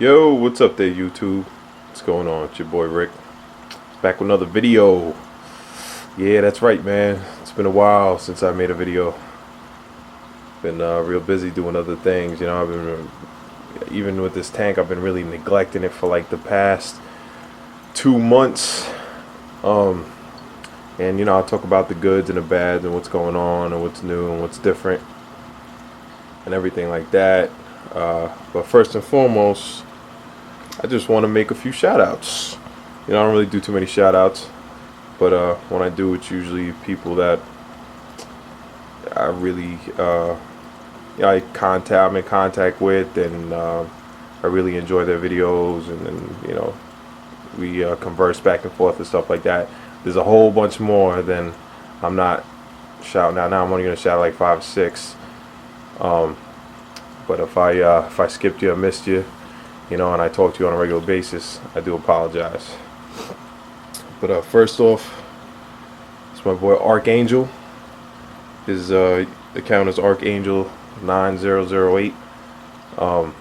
Yo, what's up there, YouTube? What's going on? It's your boy Rick. Back with another video. Yeah, that's right, man. It's been a while since I made a video. Been real busy doing other things. You know, I've been even with this tank, I've been really neglecting it for like the past 2 months. And you know, I'll talk about the goods and the bads and what's going on and what's new and what's different and everything like that. But first and foremost, I just want to make a few shout outs. You know, I don't really do too many shout outs, but when I do, it's usually people that I really I'm in contact with, and I really enjoy their videos, and you know, we converse back and forth and stuff like that. There's a whole bunch more than I'm not shouting out. Now I'm only gonna shout like 5 or 6. But if I skipped you or missed you, you know, and I talk to you on a regular basis, I do apologize. But first off, it's my boy Archangel. His account is Archangel9008. I'll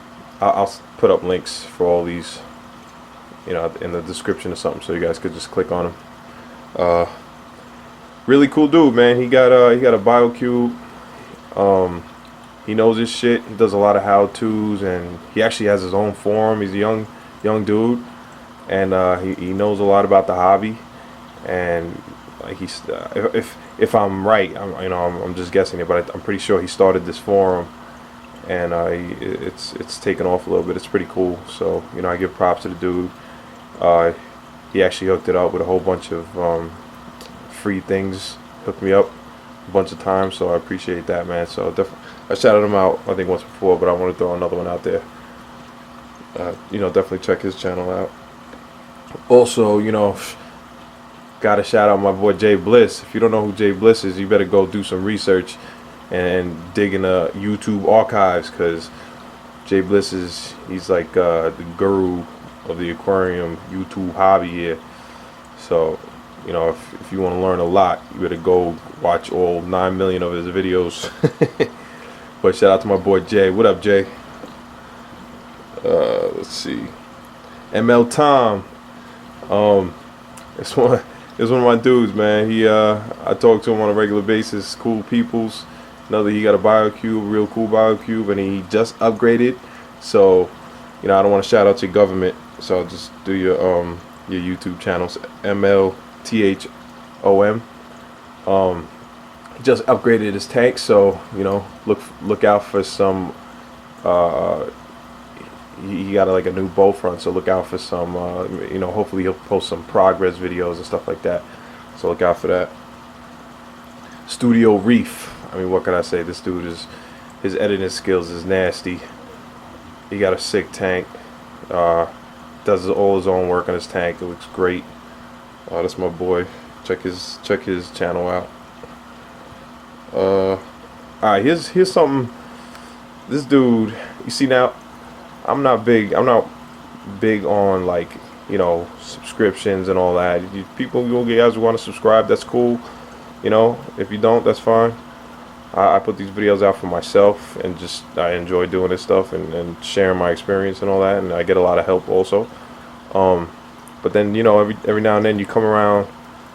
put up links for all these, you know, in the description or something, so you guys could just click on them. Really cool dude, man. He got a BioCube. He knows his shit. He does a lot of how-tos, and he actually has his own forum. He's a young dude, and he knows a lot about the hobby. And like he's if I'm right, I'm just guessing it, but I'm pretty sure he started this forum, and it's taken off a little bit. It's pretty cool. So you know, I give props to the dude. He actually hooked it up with a whole bunch of free things. Hooked me up a bunch of times, so I appreciate that, man. So definitely, I shouted him out I think once before, but I want to throw another one out there. You know, definitely check his channel out. Also, you know, gotta shout out my boy Jay Bliss. If you don't know who Jay Bliss is, you better go do some research and dig in the YouTube archives, because Jay Bliss he's like the guru of the aquarium YouTube hobby here. So you know, if you want to learn a lot, you better go watch all 9 million of his videos. But shout out to my boy Jay. What up, Jay? Let's see. ML Thom. It's one of my dudes, man. I talk to him on a regular basis. Cool peoples. Another, he got a BioCube, real cool BioCube, and he just upgraded. So, you know, I don't want to shout out your government, so I'll just do your YouTube channels. MLTHOM. He just upgraded his tank, so you know, look out for some. He got like a new bow front, so look out for some. You know, hopefully he'll post some progress videos and stuff like that. So look out for that. StudioReef. I mean, what can I say? This dude his editing skills is nasty. He got a sick tank. Does all his own work on his tank. It looks great. That's my boy. Check his channel out. Alright, here's something. This dude, you see, now I'm not big on, like, you know, subscriptions and all that. You guys want to subscribe, that's cool. You know, if you don't, that's fine. I put these videos out for myself, and just I enjoy doing this stuff and sharing my experience and all that, and I get a lot of help also. But then, you know, every now and then you come around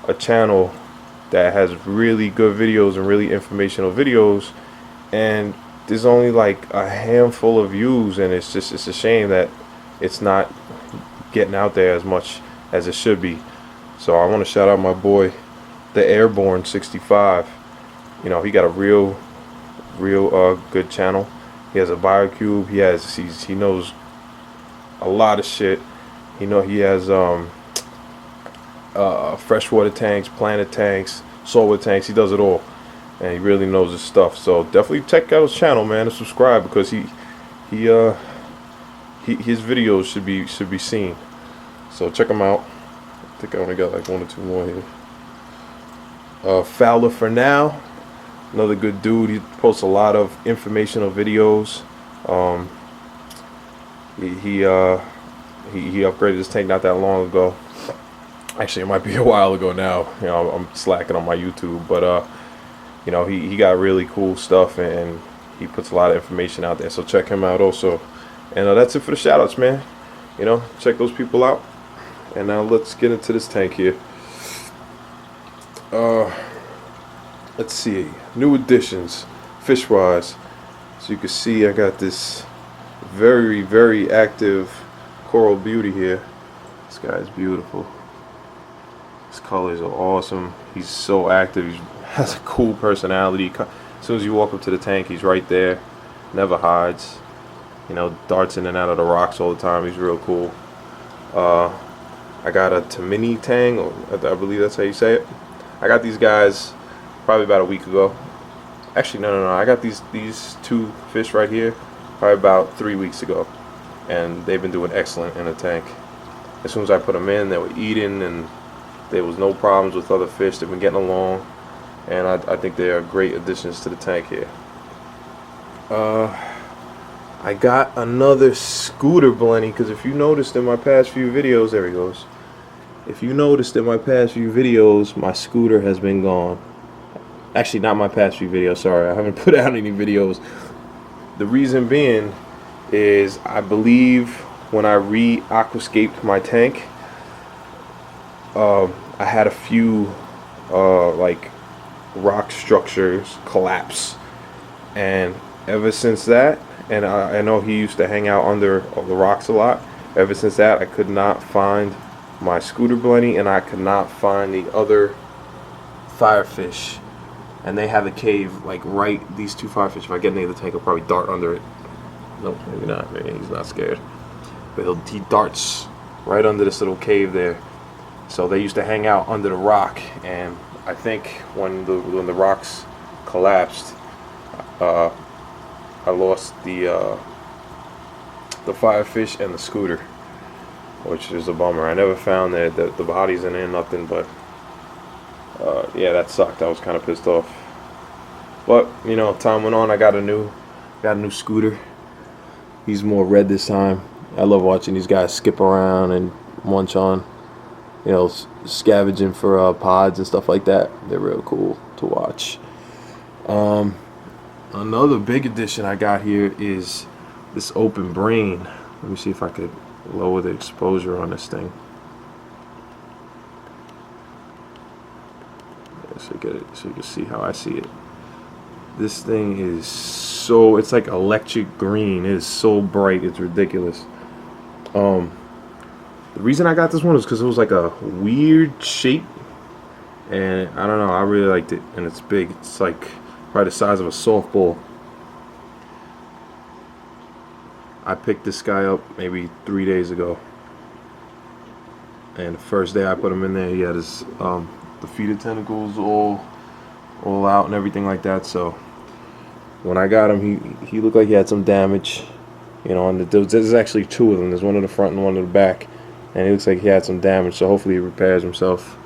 a channel that has really good videos and really informational videos, and there's only like a handful of views, and it's a shame that it's not getting out there as much as it should be. So I want to shout out my boy, the Airborne 65. You know, he got a real good channel. He has a BioCube. He knows a lot of shit. You know, he has freshwater tanks, planet tanks, saltwater tanks. He does it all, and he really knows his stuff. So definitely check out his channel, man, and subscribe, because his videos should be seen. So check him out. I think I only got like 1 or 2 more here. Fowler for now, another good dude. He posts a lot of informational videos. He upgraded his tank not that long ago. Actually, it might be a while ago now. You know, I'm slacking on my YouTube, but you know, he got really cool stuff, and he puts a lot of information out there. So check him out also. And that's it for the shout outs, man. You know, check those people out. And now let's get into this tank here. Let's see, new additions, fish wise. So you can see I got this very, very active coral beauty here. This guy is beautiful. His colors are awesome. He's so active. He has a cool personality. As soon as you walk up to the tank, he's right there. Never hides. You know, darts in and out of the rocks all the time. He's real cool. I got a Tamini tang, or I believe that's how you say it. I got these guys probably about a week ago. Actually, no. I got these two fish right here probably about 3 weeks ago, and they've been doing excellent in the tank. As soon as I put them in, they were eating, and there was no problems with other fish. They've been getting along, and I think they are great additions to the tank here. I got another scooter blenny, because if you noticed in my past few videos, there he goes. If you noticed in my past few videos, my scooter has been gone. Actually, not my past few videos, sorry. I haven't put out any videos. The reason being is I believe when I re-aquascaped my tank, I had a few like rock structures collapse. And ever since that, and I know he used to hang out under the rocks a lot. Ever since that, I could not find my scooter blenny, and I could not find the other firefish. And they have a cave like right. These two firefish, if I get near the tank, I'll probably dart under it. Nope, maybe not. Maybe he's not scared. But he darts right under this little cave there. So they used to hang out under the rock, and I think when the rocks collapsed, I lost the firefish and the scooter, which is a bummer. I never found the bodies in there, nothing, but yeah, that sucked. I was kind of pissed off. But you know, time went on. I got a new scooter. He's more red this time. I love watching these guys skip around and munch on, you know, scavenging for pods and stuff like that. They're real cool to watch. Another big addition I got here is this open brain. Let me see if I could lower the exposure on this thing. So you can see how I see it. This thing is so, it's like electric green. It is so bright, it's ridiculous. The reason I got this one is because it was like a weird shape, and I don't know, I really liked it. And it's big. It's like probably the size of a softball. I picked this guy up maybe 3 days ago, and the first day I put him in there, he had his the feeder tentacles all out and everything like that. So when I got him, he looked like he had some damage, you know. And there's actually two of them. There's one in the front and one in the back, and he looks like he had some damage. So hopefully he repairs himself.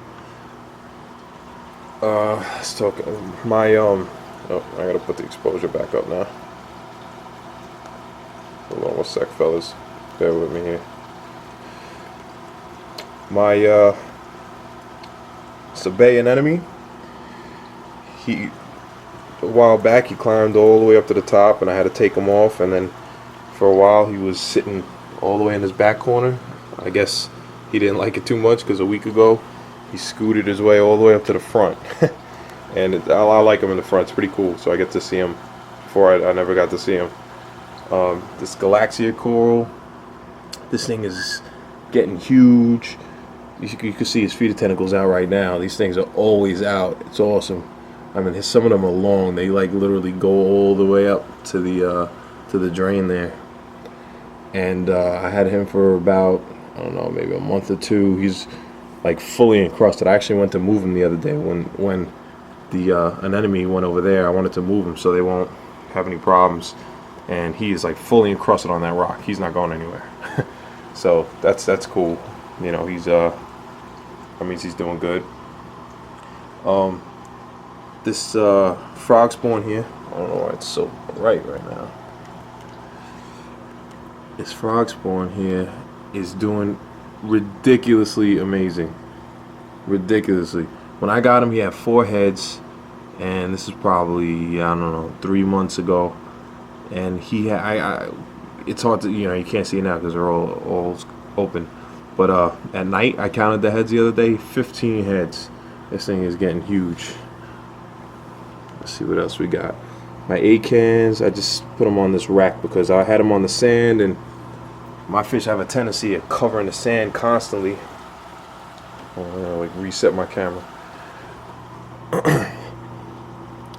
Let's talk. My oh, I gotta put the exposure back up now. Hold on one sec, fellas. Bear with me here. My Sabay anemone. A while back he climbed all the way up to the top, and I had to take him off, and then for a while he was sitting all the way in his back corner. I guess he didn't like it too much, because a week ago he scooted his way all the way up to the front. And I like him in the front. It's pretty cool, so I get to see him. Before I never got to see him. This Galaxia coral, this thing is getting huge. You can see his feeder tentacles out right now. These things are always out. It's awesome. I mean, some of them are long. They like literally go all the way up to the drain there. And I had him for about, I don't know, maybe a month or two. He's like fully encrusted. I actually went to move him the other day when the anemone went over there. I wanted to move him so they won't have any problems. And he is like fully encrusted on that rock. He's not going anywhere. So that's cool. You know, he's that means he's doing good. This frog spawn here, I don't know why it's so bright right now. This frog spawn here is doing ridiculously amazing. Ridiculously. When I got him, he had 4 heads, and this is probably, I don't know, 3 months ago. And he had, it's hard to, you can't see it now because they're all open. But at night, I counted the heads the other day, 15 heads. This thing is getting huge. Let's see what else we got. My A cans, I just put them on this rack because I had them on the sand, and my fish have a tendency of covering the sand constantly. I'm gonna like reset my camera.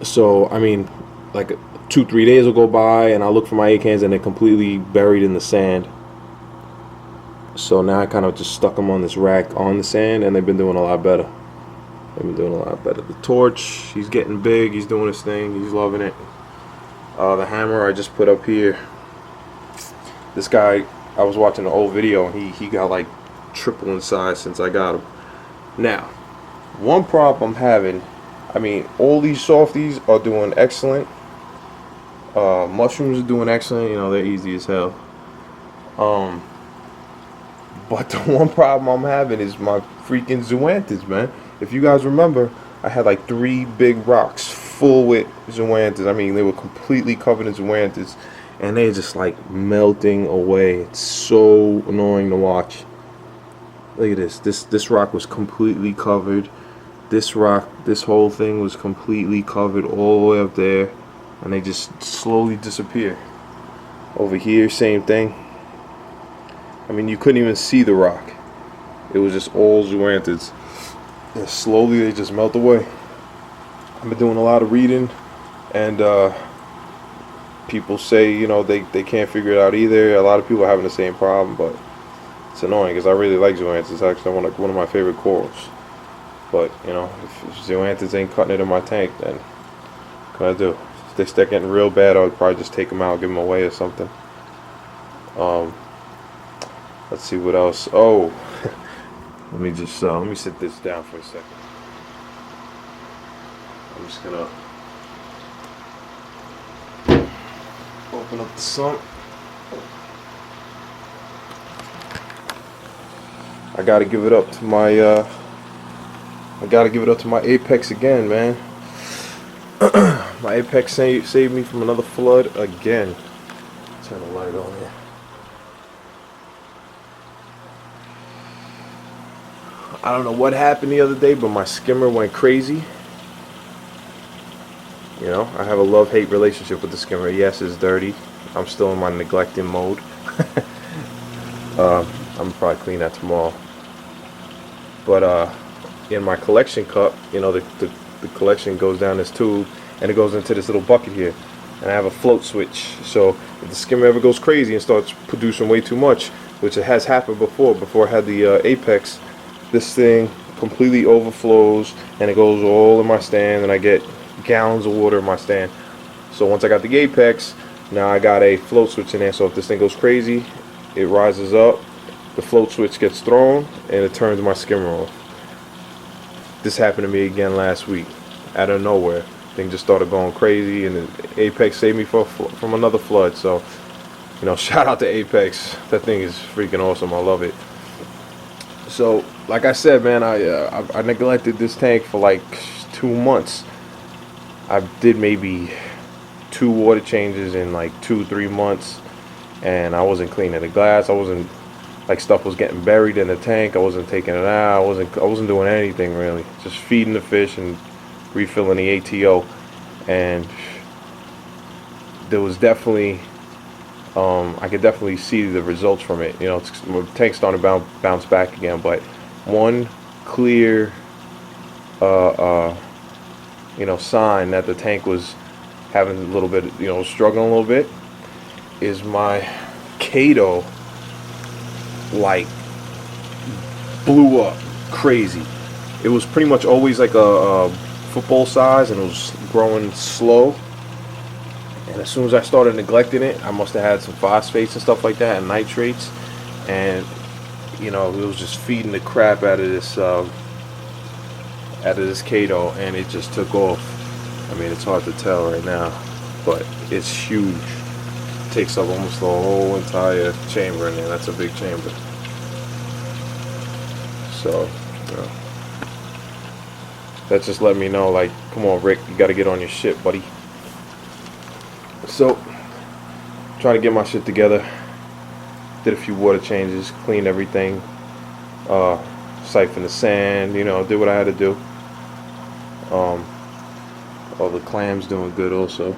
So I mean, like 2-3 days will go by and I'll look for my A cans and they're completely buried in the sand. So now I kind of just stuck them on this rack on the sand, and they've been doing a lot better. The torch, he's getting big, he's doing his thing, he's loving it. The hammer I just put up here. This guy, I was watching an old video and he got like triple in size since I got him. Now, one problem I'm having, I mean, all these softies are doing excellent. Mushrooms are doing excellent, they're easy as hell. But the one problem I'm having is my freaking zoanthus, man. If you guys remember, I had like 3 big rocks full with zoanthus. I mean, they were completely covered in zoanthus, and they're just like melting away. It's so annoying to watch. Look at this. This rock was completely covered. This whole thing was completely covered all the way up there, and they just slowly disappear. Over here, same thing. I mean, you couldn't even see the rock. It was just all zoanthus. And slowly they just melt away. I've been doing a lot of reading, and people say, they can't figure it out either. A lot of people are having the same problem, but it's annoying because I really like zoanthus. It's actually one of my favorite corals. But, if zoanthus ain't cutting it in my tank, then what can I do? If they start getting real bad, I'll probably just take them out, give them away or something. Let's see what else. Oh, let me sit this down for a second. I'm just gonna open up the sump. I gotta give it up to my apex again, man. My apex saved me from another flood again. Turn the light on here. I don't know what happened the other day, but my skimmer went crazy. I have a love-hate relationship with the skimmer. Yes, it's dirty. I'm still in my neglecting mode. I'm gonna probably clean that tomorrow. But in my collection cup, the collection goes down this tube and it goes into this little bucket here. And I have a float switch. So if the skimmer ever goes crazy and starts producing way too much, which it has happened before I had the Apex, this thing completely overflows and it goes all in my stand, and I get gallons of water in my stand. So once I got the Apex, now I got a float switch in there, so if this thing goes crazy, it rises up, the float switch gets thrown, and it turns my skimmer off. This happened to me again last week. Out of nowhere, thing just started going crazy, and the Apex saved me from another flood. So, shout out to Apex. That thing is freaking awesome. I love it. So, like I said, man, I neglected this tank for like 2 months. I did maybe 2 water changes in like 2-3 months, and I wasn't cleaning the glass. I wasn't, like, stuff was getting buried in the tank. I wasn't taking it out. I wasn't doing anything really. Just feeding the fish and refilling the ATO, and there was definitely I could definitely see the results from it. My tank's starting to bounce back again. But one clear sign that the tank was having a little bit, struggling a little bit, is my Kato like blew up crazy. It was pretty much always like a football size, and it was growing slow. And as soon as I started neglecting it, I must have had some phosphates and stuff like that, and nitrates, and it was just feeding the crap out of this Kato, and it just took off. I mean, it's hard to tell right now, but it's huge. It takes up almost the whole entire chamber in there. That's a big chamber. So, that just let me know, like, come on, Rick, you got to get on your shit, buddy. So, trying to get my shit together. Did a few water changes, cleaned everything, siphoned the sand, you know, did what I had to do. All the clams doing good also.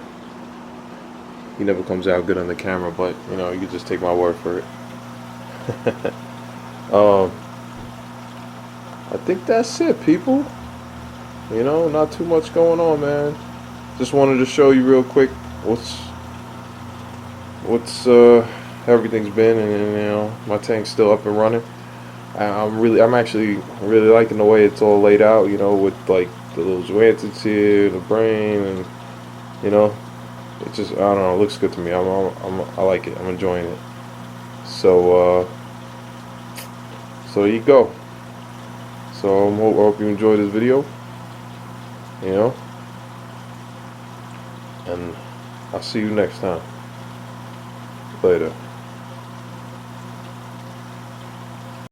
He never comes out good on the camera, but you know, you can just take my word for it. I think that's it, people. You know, not too much going on, man. Just wanted to show you real quick what's everything's been, and you know, my tank's still up and running. I'm actually really liking the way it's all laid out, you know, with like the little joints here, the brain, and you know, it just, I don't know, it looks good to me. I like it. I'm enjoying it. So there you go. So I hope you enjoyed this video. You know, and I'll see you next time. Later.